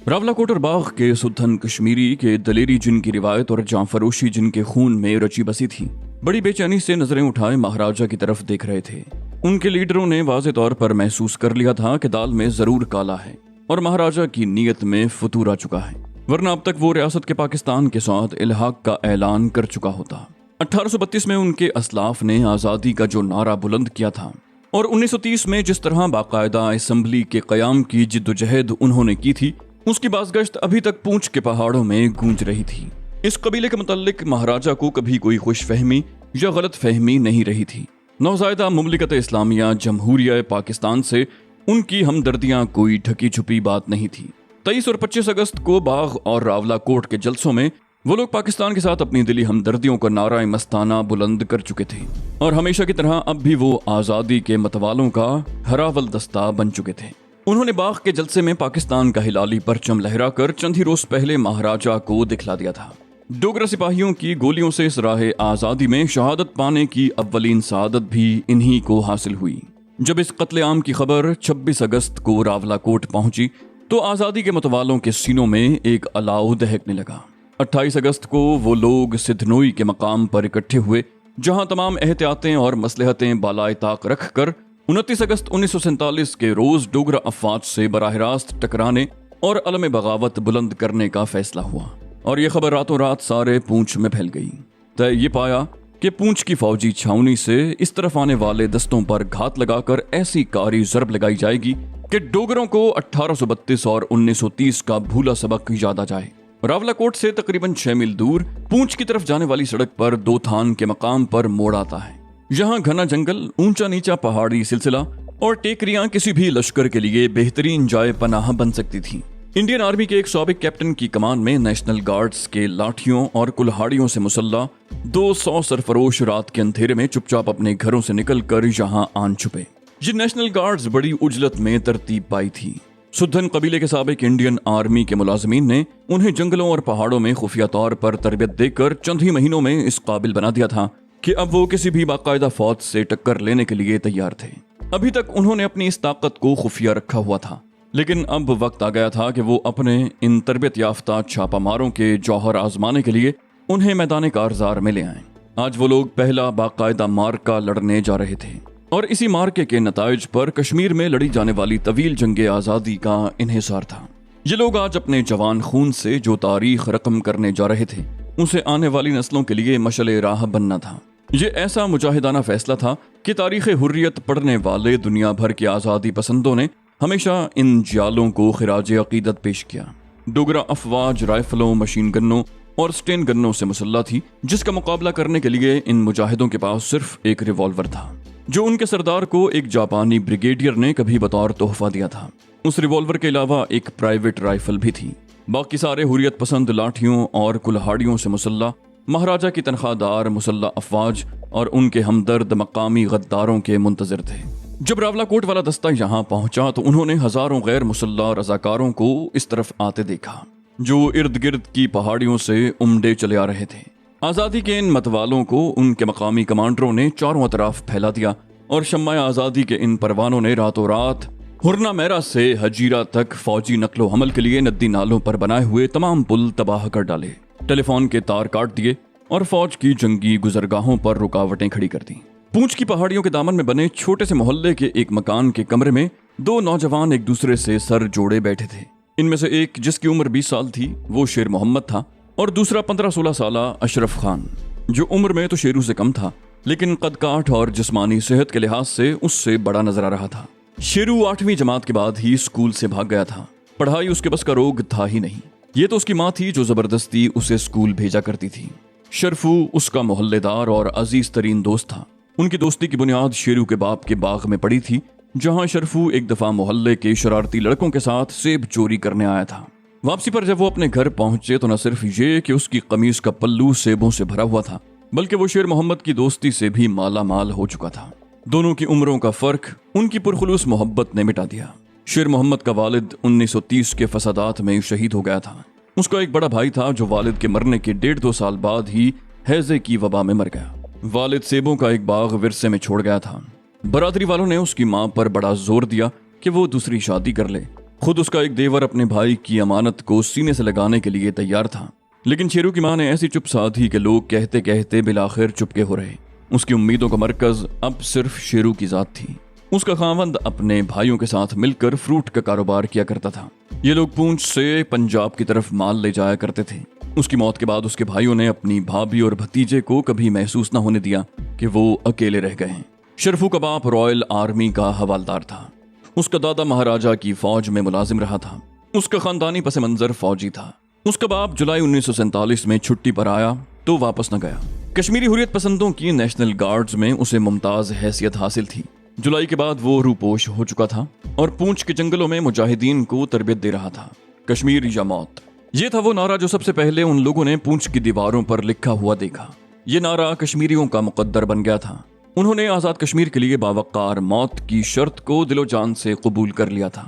रावलाकोट और बाघ के सुल्तान कश्मीरी के दलेरी जिनकी रिवायत और जांफरोशी जिनके खून में रची बसी थी, बड़ी बेचैनी से नजरें उठाए महाराजा की तरफ देख रहे थे। उनके लीडरों ने वाज़े तौर पर महसूस कर लिया था कि दाल में जरूर काला है और महाराजा की नीयत में फतूर आ चुका है, वरना अब तक वो रियासत के पाकिस्तान के साथ इल्हाक का ऐलान कर चुका होता। 1832 में उनके असलाफ ने आज़ादी का जो नारा बुलंद किया था और 1930 में जिस तरह बाकायदा असेंबली के क़याम की जिद्दोजहद उन्होंने की थी, उसकी बाज़गश्त अभी तक पूंछ के पहाड़ों में गूंज रही थी। इस कबीले के मुतल्लिक महाराजा को कभी कोई खुशफहमी या गलत फहमी नहीं रही थी। नौज़ायदा मुमलिकत इस्लामिया जमहूरिया पाकिस्तान से उनकी हमदर्दियां कोई ढकी छुपी बात नहीं थी। 23 और 25 अगस्त को बाघ और रावलाकोट के जलसों में वो लोग पाकिस्तान के साथ अपनी दिली हमदर्दियों का नारा मस्ताना बुलंद कर चुके थे और हमेशा की तरह अब भी वो आज़ादी के मतवालों का हरावल दस्ता बन चुके थे। उन्होंने बाघ के जलसे में पाकिस्तान का हिलाली परचम लहराकर चंद ही रोज पहले महाराजा को दिखला दिया था। डोगरा सिपाहियों की गोलियों से इस राह आज़ादी में शहादत पाने की अव्वलीन सआदत भी इन्हीं को हासिल हुई। जब इस कत्लेआम की खबर 26 अगस्त को रावलाकोट पहुंची तो आज़ादी के मतवालों के सीनों में एक अलाव दहकने लगा। 28 अगस्त को वो लोग सिद्धनोई के मकाम पर इकट्ठे हुए, जहां तमाम एहतियातें और मसलहतें बालाए ताक रख कर 29 अगस्त 1947 के रोज डोगरा अफवाज से बराह रास्त टकराने और अलम बगावत बुलंद करने का फैसला हुआ और ये खबर रातों रात सारे पूंछ में फैल गई। तय ये पाया कि पूंछ की फौजी छावनी से इस तरफ आने वाले दस्तों पर घात लगाकर ऐसी कारी जरब लगाई जाएगी कि डोगरों को 1832 और 1930 का भूला सबक याद आ जाए। रावलाकोट से तकरीबन 6 मील दूर पूंछ की तरफ जाने वाली सड़क पर दो थान के मकाम पर मोड़ आता है। यहाँ घना जंगल, ऊंचा नीचा पहाड़ी सिलसिला और टेकरियां किसी भी लश्कर के लिए बेहतरीन जाए पनाह बन सकती थी। इंडियन आर्मी के एक साबिक कैप्टन की कमान में नेशनल गार्ड्स के लाठियों और कुल्हाड़ियों से मुसल्ला 200 सरफरोश रात के अंधेरे में चुपचाप अपने घरों से निकल कर यहाँ आन छुपे। ये नेशनल गार्ड्स बड़ी उजलत में तरतीब पाई थी। सुद्धन कबीले के साबिक इंडियन आर्मी के मुलाजमीन ने उन्हें जंगलों और पहाड़ों में खुफिया तौर पर तरबियत देकर चंद ही महीनों में इस काबिल बना दिया था कि अब वो किसी भी बाकायदा फौज से टक्कर लेने के लिए तैयार थे। अभी तक उन्होंने अपनी इस ताकत को खुफिया रखा हुआ था, लेकिन अब वक्त आ गया था कि वो अपने इन तरबियत याफ्ता छापामारों के जौहर आजमाने के लिए उन्हें मैदान कारजार में ले आए। आज वो लोग पहला बाकायदा मार्का लड़ने जा रहे थे और इसी मार्के के नताइज पर कश्मीर में लड़ी जाने वाली तवील जंगे आज़ादी का इन्हिसार था। ये लोग आज अपने जवान खून से जो तारीख रकम करने जा रहे थे, उसे आने वाली नस्लों के लिए मशले राह बनना था। ये ऐसा मुजाहिदाना फैसला था कि तारीख़ हुर्रियत पढ़ने वाले दुनिया भर के आज़ादी पसंदों ने हमेशा इन जियालों को खिराज अकीदत पेश किया। डोगरा अफवाज राइफलों, मशीन गन्नों और स्टेन गन्नों से मुसल्ला थी, जिसका मुकाबला करने के लिए इन मुजाहिदों के पास सिर्फ एक रिवॉल्वर था, जो उनके सरदार को एक जापानी ब्रिगेडियर ने कभी बतौर तोहफा दिया था। उस रिवॉल्वर के अलावा एक प्राइवेट राइफल भी थी। बाकी सारे हुर्रियत पसंद लाठियों और कुल्हाड़ियों से मुसल्ला महाराजा की तनख्वाहदार मुसल्ला अफवाज और उनके हमदर्द मकामी गद्दारों के मुंतजर थे। जब रावलाकोट वाला दस्ता यहाँ पहुंचा तो उन्होंने हजारों गैर मुसल्ला रजाकारों को इस तरफ आते देखा, जो इर्द गिर्द की पहाड़ियों से उमड़े चले आ रहे थे। आज़ादी के इन मतवालों को उनके मकामी कमांडरों ने चारों तरफ फैला दिया और शम्मा आज़ादी के इन परवानों ने रातों रात हुरना मेरा से हजीरा तक फौजी नकलो हमल के लिए नदी नालों पर बनाए हुए तमाम पुल तबाह कर डाले, टेलीफोन के तार काट दिए और फौज की जंगी गुजरगाहों पर रुकावटें खड़ी कर दी। पूंछ की पहाड़ियों के दामन में बने छोटे से मोहल्ले के एक मकान के कमरे में दो नौजवान एक दूसरे से सर जोड़े बैठे थे। इनमें से एक, जिसकी उम्र 20 साल थी, वो शेर मोहम्मद था और दूसरा 15-16 साल अशरफ खान, जो उम्र में तो शेरू से कम था, लेकिन कद काठ और जिस्मानी सेहत के लिहाज से उससे बड़ा नजर आ रहा था। शेरू 8वीं जमात के बाद ही स्कूल से भाग गया था। पढ़ाई उसके बस का रोग था ही नहीं। ये तो उसकी माँ थी जो जबरदस्ती उसे स्कूल भेजा करती थी। शरफू उसका मोहल्लेदार और अजीज तरीन दोस्त था। उनकी दोस्ती की बुनियाद शेरू के बाप के बाग में पड़ी थी, जहां शरफू एक दफा मोहल्ले के शरारती लड़कों के साथ सेब चोरी करने आया था। वापसी पर जब वो अपने घर पहुंचे तो न सिर्फ ये कि उसकी कमीज का पल्लू सेबों से भरा हुआ था, बल्कि वो शेर मोहम्मद की दोस्ती से भी माला माल हो चुका था। दोनों की उम्रों का फर्क उनकी पुरखुलूस मोहब्बत ने मिटा दिया। शेर मोहम्मद का वालिद 1930 के फसादात में शहीद हो गया था। उसका एक बड़ा भाई था जो वालिद के मरने के 1.5-2 साल बाद ही हैजे की वबा में मर गया। वालिद सेबों का एक बाग विरसे में छोड़ गया था। बरादरी वालों ने उसकी मां पर बड़ा जोर दिया कि वो दूसरी शादी कर ले, खुद उसका एक देवर अपने भाई की अमानत को सीने से लगाने के लिए तैयार था, लेकिन शेरू की मां ने ऐसी चुप साधी कि लोग कहते कहते बिलाखिर चुपके हो रहे। उसकी उम्मीदों का मरकज अब सिर्फ शेरू की जात थी। उसका खावंद अपने भाइयों के साथ मिलकर फ्रूट का कारोबार किया करता था। ये लोग पूंछ से पंजाब की तरफ माल ले जाया करते थे। उसकी मौत के बाद उसके भाइयों ने अपनी भाभी और भतीजे को कभी महसूस न होने दिया कि वो अकेले रह गए हैं। शरफू का बाप रॉयल आर्मी का हवालदार था। उसका दादा महाराजा की फौज में मुलाजिम रहा था। उसका खानदानी पस मंजर फौजी था। उसका बाप जुलाई 1947 में छुट्टी पर आया तो वापस न गया। कश्मीरी हुर्रियत पसंदों की नेशनल गार्ड्स में उसे मुमताज हैसियत हासिल थी। जुलाई के बाद वो रूपोश हो चुका था और पूंछ के जंगलों में मुजाहिदीन को तरबियत दे रहा था। कश्मीर या मौत, ये था वो नारा जो सबसे पहले उन लोगों ने पूंछ की दीवारों पर लिखा हुआ देखा। ये नारा कश्मीरियों का मुकद्दर बन गया था। उन्होंने आजाद कश्मीर के लिए बावकार मौत की शर्त को दिलो जान से कबूल कर लिया था।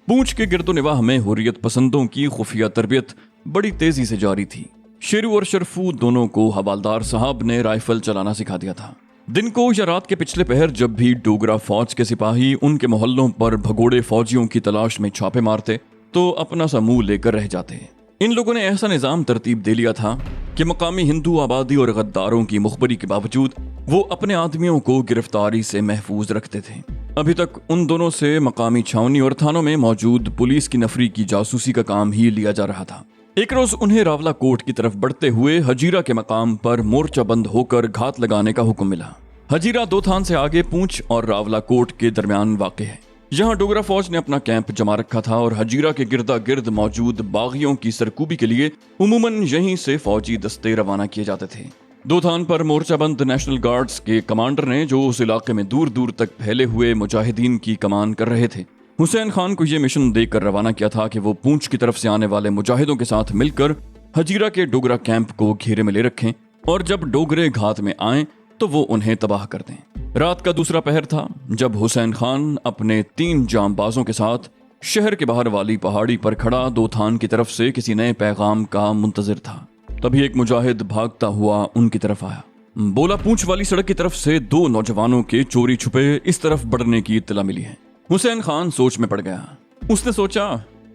पूंछ के गिरदो निवाह में हुर्रियत पसंदों की खुफिया तरबियत बड़ी तेजी से जारी थी। शेरू और शरफू दोनों को हवालदार साहब ने राइफल चलाना सिखा दिया था। दिन को या रात के पिछले पहर जब भी डोगरा फौज के सिपाही उनके मोहल्लों पर भगोड़े फौजियों की तलाश में छापे मारते तो अपना सा मुंह लेकर रह जाते। इन लोगों ने ऐसा निजाम तरतीब दे लिया था कि मकामी हिंदू आबादी और गद्दारों की मुखबरी के बावजूद वो अपने आदमियों को गिरफ्तारी से महफूज रखते थे। अभी तक उन दोनों से मकामी छावनी और थानों में मौजूद पुलिस की नफरी की जासूसी का काम ही लिया जा रहा था। एक रोज उन्हें रावला कोट की तरफ बढ़ते हुए हजीरा के मकाम पर मोर्चा बंद होकर घात लगाने का हुक्म मिला। हजीरा 2 थान से आगे पूंछ और रावला कोट के दरमियान वाक़ है। यहाँ डोगरा फौज ने अपना कैंप जमा रखा था और हजीरा के गिरदा गिर्द मौजूद बागियों की सरकूबी के लिए उमूमन यहीं से फौजी दस्ते रवाना किए जाते थे। 2 थान पर मोर्चाबंद नेशनल गार्ड्स के कमांडर ने, जो उस इलाके में दूर दूर तक फैले हुए मुजाहिदीन की कमान कर रहे थे, हुसैन खान को यह मिशन देकर रवाना किया था कि वो पूंछ की तरफ से आने वाले मुजाहिदों के साथ मिलकर हजीरा के डोगरा कैंप को घेरे में ले रखें और जब डोगरे घात में आए तो वो उन्हें तबाह कर दें। रात का दूसरा पहर था जब हुसैन खान अपने 3 जांबाजों के साथ शहर के बाहर वाली पहाड़ी पर खड़ा 2 थान की तरफ से किसी नए पैगाम का मुंतजिर था। तभी एक मुजाहिद भागता हुआ उनकी तरफ आया। बोला, पूंछ वाली सड़क की तरफ से 2 नौजवानों के चोरी छुपे इस तरफ बढ़ने की इत्तला मिली है। हुसैन खान सोच में पड़ गया। उसने सोचा,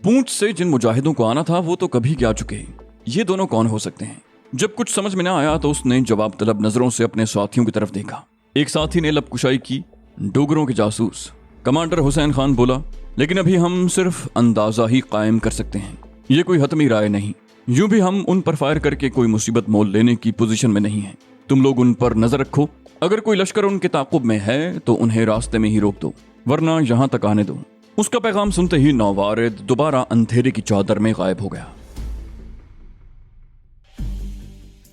पूंछ से जिन मुजाहिदों को आना था वो तो कभी क्या चुके, ये दोनों कौन हो सकते हैं। जब कुछ समझ में ना आया तो उसने जवाब तलब नजरों से अपने साथियों की तरफ देखा। एक साथी ने लबकुशाई की, डोगरों के जासूस। कमांडर हुसैन खान बोला, लेकिन अभी हम सिर्फ अंदाजा ही कायम कर सकते हैं, ये कोई हतमी राय नहीं। यूं भी हम उन पर फायर करके कोई मुसीबत मोल लेने की पोजीशन में नहीं है। तुम लोग उन पर नजर रखो, अगर कोई लश्कर उनके ताकुब में है तो उन्हें रास्ते में ही रोक दो, वरना यहां तक आने दो। उसका पैगाम सुनते ही नौवारिद दोबारा अंधेरे की चादर में गायब हो गया।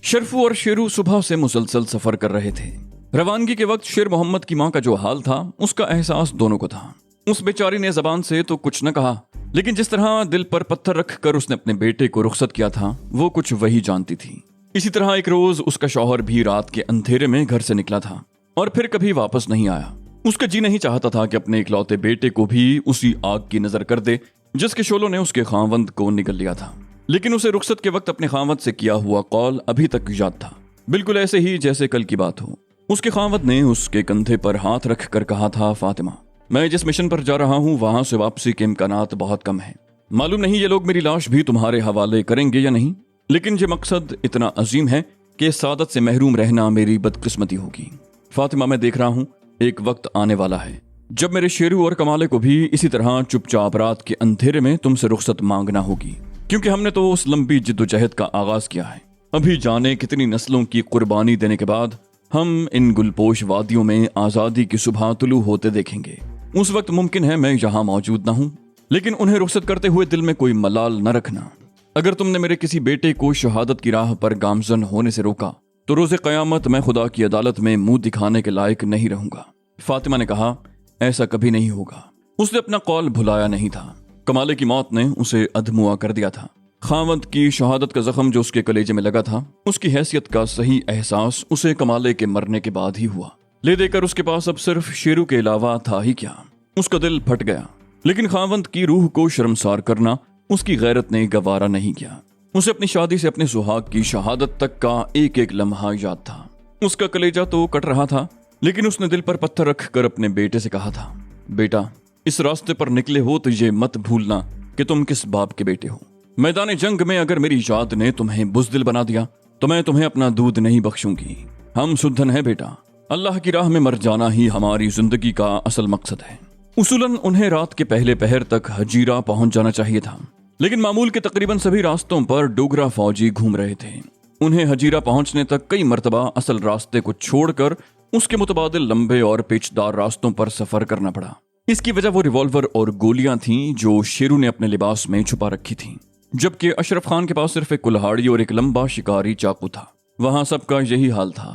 शरफू और शेरू सुबह से मुसलसल सफर कर रहे थे। रवानगी के वक्त शेर मोहम्मद की मां का जो हाल था उसका एहसास दोनों को था। उस बेचारी ने जबान से तो कुछ न कहा, लेकिन जिस तरह दिल पर पत्थर रखकर उसने अपने बेटे को रुखसत किया था वो कुछ वही जानती थी। इसी तरह एक रोज उसका शौहर भी रात के अंधेरे में घर से निकला था और फिर कभी वापस नहीं आया। उसका जी नहीं चाहता था कि अपने इकलौते बेटे को भी उसी आग की नजर कर दे जिसके शोलों ने उसके खावंद को निगल लिया था। लेकिन उसे रुखसत के वक्त अपने खावंद से किया हुआ कौल अभी तक याद था, बिल्कुल ऐसे ही जैसे कल की बात हो। उसके खावंद ने उसके कंधे पर हाथ रख कर कहा था, फातिमा, मैं जिस मिशन पर जा रहा हूँ वहां से वापसी के इम्कानात बहुत कम है। मालूम नहीं ये लोग मेरी लाश भी तुम्हारे हवाले करेंगे या नहीं, लेकिन ये मकसद इतना अजीम है कि सादत से महरूम रहना मेरी बदकिस्मती होगी। फातिमा, मैं देख रहा हूँ एक वक्त आने वाला है जब मेरे शेरू और कमाले को भी इसी तरह चुपचाप रात के अंधेरे में तुमसे रुखसत मांगना होगी, क्योंकि हमने तो उस लंबी जिद्दोजहद का आगाज किया है। अभी जाने कितनी नस्लों की कुर्बानी देने के बाद हम इन गुलपोश वादियों में आजादी की सुबह तुलू होते देखेंगे। उस वक्त मुमकिन है मैं यहाँ मौजूद न हूँ, लेकिन उन्हें रुखसत करते हुए दिल में कोई मलाल न रखना। अगर तुमने मेरे किसी बेटे को शहादत की राह पर गामजन होने से रोका तो रोज़े क़यामत मैं खुदा की अदालत में मुंह दिखाने के लायक नहीं रहूंगा। फातिमा ने कहा, ऐसा कभी नहीं होगा। उसने अपना कौल भुलाया नहीं था। कमाले की मौत ने उसे अधमुआ कर दिया था। खावंद की शहादत का जख्म जो उसके कलेजे में लगा था, उसकी हैसियत का सही एहसास उसे कमाले के मरने के बाद ही हुआ। ले देकर उसके पास अब सिर्फ शेरू के अलावा था ही क्या। उसका दिल फट गया, लेकिन खावंद की रूह को शर्मसार करना उसकी गैरत ने गवारा नहीं किया। उसे अपनी शादी से अपने सुहाग की शहादत तक का एक एक लम्हा याद था। उसका कलेजा तो कट रहा था, लेकिन उसने दिल पर पत्थर रख कर अपने बेटे से कहा था, बेटा, इस रास्ते पर निकले हो तो ये मत भूलना کہ تم किस बाप के बेटे हो। मैदान जंग में अगर मेरी जात ने तुम्हें बुज़दिल बना दिया तो मैं तुम्हें अपना दूध नहीं बख्शूंगी। हम शुद्धन है बेटा, अल्लाह की राह में मर जाना ही हमारी जिंदगी का असल मकसद है। उसूलन उन्हें रात के पहले पहर तक हजीरा पहुंच जाना चाहिए था, लेकिन मामूल के तकरीबन सभी रास्तों पर डोगरा फौजी घूम रहे थे। उन्हें हजीरा पहुंचने तक कई मर्तबा असल रास्ते को छोड़कर उसके मुतबादिल लंबे और पेचदार रास्तों पर सफर करना पड़ा। इसकी वजह वो रिवॉल्वर और गोलियां थीं जो शेरू ने अपने लिबास में छुपा रखी थीं, जबकि अशरफ खान के पास सिर्फ एक कुल्हाड़ी और एक लंबा शिकारी चाकू था। वहां सबका यही हाल था।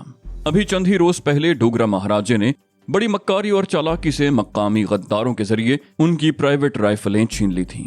अभी चंद ही रोज पहले डोगरा महाराजे ने बड़ी मक्कारी और चालाकी से मकामी गद्दारों के जरिए उनकी प्राइवेट राइफलें छीन ली थीं,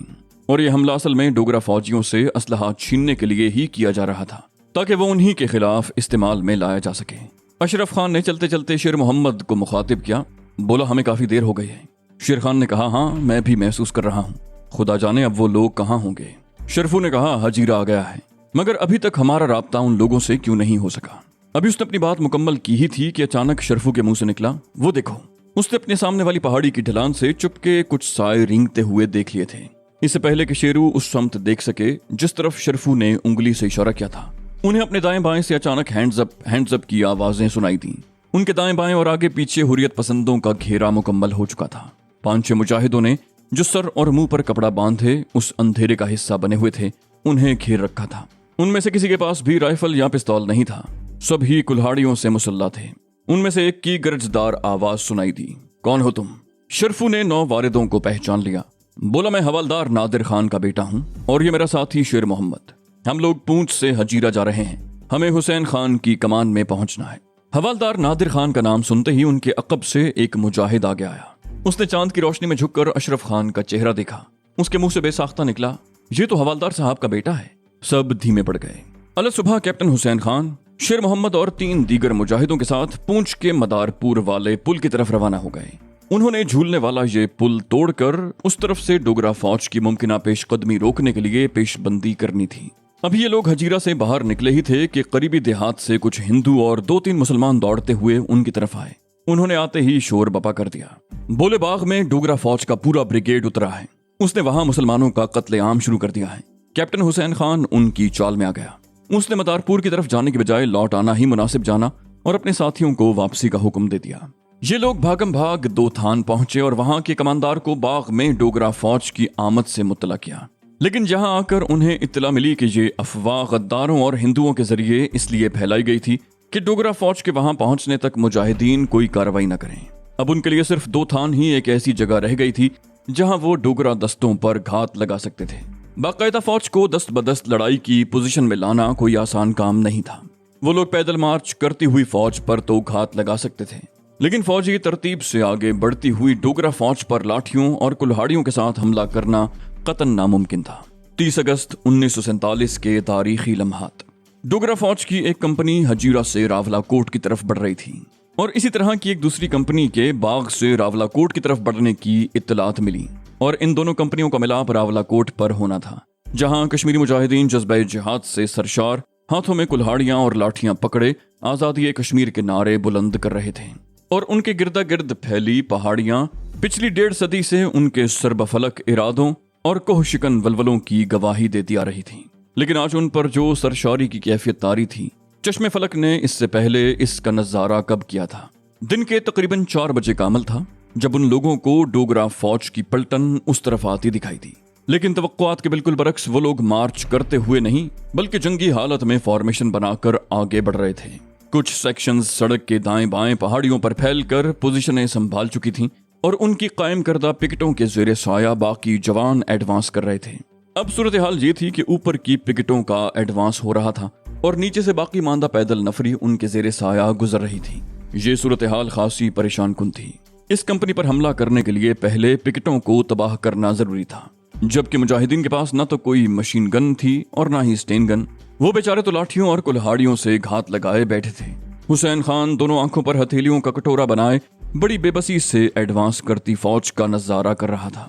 और यह हमला असल में डोगरा फौजियों से असलहा छीनने के लिए ही किया जा रहा था, ताकि वो उन्हीं के खिलाफ इस्तेमाल में लाया जा सके। अशरफ खान ने चलते चलते शेर मोहम्मद को मुखातिब किया। बोला, हमें काफी देर हो गई है। शेर खान ने कहा, हाँ मैं भी महसूस कर रहा हूँ, खुदा जाने अब वो लोग कहाँ होंगे। शरफू ने कहा, हजीरा आ गया है, मगर अभी तक हमारा राब्ता उन लोगों से क्यों नहीं हो सका। अभी उसने अपनी बात मुकम्मल की ही थी कि अचानक शरफू के मुंह से निकला, वो देखो। उसने अपने सामने वाली पहाड़ी की ढलान से चुपके कुछ साए रेंगते हुए देख लिए थे, इससे पहले कि शेरू उस समत देख सके जिस तरफ शरफू ने उंगली से इशारा किया था। उन्हें अपने दाएं बाएं से अचानक हैंड्स अप की आवाजें सुनाई दी। उनके दाएं बाएं और आगे पीछे हुर्रियत पसंदों का घेरा मुकम्मल हो चुका था। 5-6 मुजाहिदों ने जो सर और मुंह पर कपड़ा बांधे उस अंधेरे का हिस्सा बने हुए थे, उन्हें घेर रखा था। उनमें से किसी के पास भी राइफल या पिस्तौल नहीं था, सभी कुल्हाड़ियों से मुसल्ला थे। उनमें से एक की गरजदार आवाज सुनाई दी, कौन हो तुम? शरफू ने 9 वारिदों को पहचान लिया। बोला, मैं हवलदार नादिर खान का बेटा हूँ और ये मेरा साथी शेर मोहम्मद। हम लोग पूंछ से हजीरा जा रहे हैं, हमें हुसैन खान की कमान में पहुंचना है। हवलदार नादिर खान का नाम सुनते ही उनके अकब से एक मुजाहिद आगे आया। उसने चांद की रोशनी में झुककर अशरफ खान का चेहरा देखा। उसके मुंह से बेसाख्ता निकला, ये तो हवलदार साहब का बेटा है। सब धीमे पड़ गए। अलग सुबह कैप्टन हुसैन खान, शेर मोहम्मद और 3 दीगर मुजाहिदों के साथ पूंछ के मदारपुर वाले पुल की तरफ रवाना हो गए। उन्होंने झूलने वाला ये पुल तोड़कर उस तरफ से डोगरा फौज की मुमकिना पेशकदमी रोकने के लिए पेशबंदी करनी थी। अभी ये लोग हजीरा से बाहर निकले ही थे कि करीबी देहात से कुछ हिंदू और 2-3 मुसलमान दौड़ते हुए उनकी तरफ आए। उन्होंने आते ही शोर बपा कर दिया। बोले, बाग में डोगरा फौज का पूरा ब्रिगेड उतरा है, उसने वहां मुसलमानों का कत्लेआम शुरू कर दिया है। कैप्टन हुसैन खान उनकी चाल में आ गया। उसने मदारपुर की तरफ जाने की बजाय लौट आना ही मुनासिब जाना और अपने साथियों को वापसी का हुक्म दे दिया। ये लोग भागम भाग 2 थान पहुंचे और वहां के कमांडार को बाग में डोगरा फौज की आमद से मुत्तला किया। लेकिन जहां आकर उन्हें इत्तला मिली कि ये अफवाह गद्दारों और हिंदुओं के जरिए इसलिए फैलाई गई थी कि डोगरा फौज के वहां पहुंचने तक मुजाहिदीन कोई कार्रवाई न करें। अब उनके लिए सिर्फ 2 थान ही एक ऐसी जगह रह गई थी जहां वो डोगरा दस्तों पर घात लगा सकते थे। बाकायदा फौज को दस्त बदस्त लड़ाई की पोजीशन में लाना कोई आसान काम नहीं था। वो लोग पैदल मार्च करती हुई फौज पर तो घात लगा सकते थे, लेकिन फौजी तरतीब से आगे बढ़ती हुई डोगरा फौज पर लाठियों और कुल्हाड़ियों के साथ हमला करना कतन नामुमकिन था। 30 अगस्त 1947 के तारीखी लम्हात डोगरा फौज की एक कंपनी हजीरा से रावलाकोट की तरफ बढ़ रही थी और इसी तरह की एक दूसरी कंपनी के बाग से रावलाकोट की तरफ बढ़ने की इत्तलात मिली और इन दोनों कंपनियों का मिलाप रावलाकोट पर होना था, जहां कश्मीरी मुजाहिदीन जज्बे जिहाद से सरशार हाथों में कुल्हाड़ियां और लाठियां पकड़े आजादी कश्मीर के नारे बुलंद कर रहे थे और उनके गिरदा गिर्द फैली पहाड़ियां पिछली 1.5 सदी से उनके सरबफलक इरादों और कोहशिकन वलवलों की गवाही देती आ रही थी। लेकिन आज उन पर जो सरशारी की कैफियत तारी थी, चश्मे फलक ने इससे पहले इसका नजारा कब किया था। दिन के तकरीबन 4 बजे का अमल था जब उन लोगों को डोगरा फौज की पलटन उस तरफ आती दिखाई दी। लेकिन तवक्कुआत के बिल्कुल बरक्स वो लोग मार्च करते हुए नहीं बल्कि जंगी हालत में फॉर्मेशन बनाकर आगे बढ़ रहे थे। कुछ सेक्शंस सड़क के दाएं बाएं पहाड़ियों पर फैलकर पोजीशनें संभाल चुकी थीं और उनकी कायम करदा पिकेटों के ज़ेरे साया बाकी जवान एडवांस कर रहे थे। अब सूरत हाल ये थी कि ऊपर की पिकेटों का एडवांस हो रहा था और नीचे से बाकी मांदा पैदल नफरी उनके ज़ेरे साया गुजर रही थी। ये सूरत हाल खासी परेशान कुन थी। इस कंपनी पर हमला करने के लिए पहले पिकेटों को तबाह करना जरूरी था, जबकि मुजाहिदीन के पास न तो कोई मशीन गन थी और ना ही स्टेन गन। वो बेचारे तो लाठियों और कुल्हाड़ियों से घात लगाए बैठे थे। हुसैन खान दोनों आंखों पर हथेलियों का कटोरा बनाए बड़ी बेबसी से एडवांस करती फौज का नजारा कर रहा था।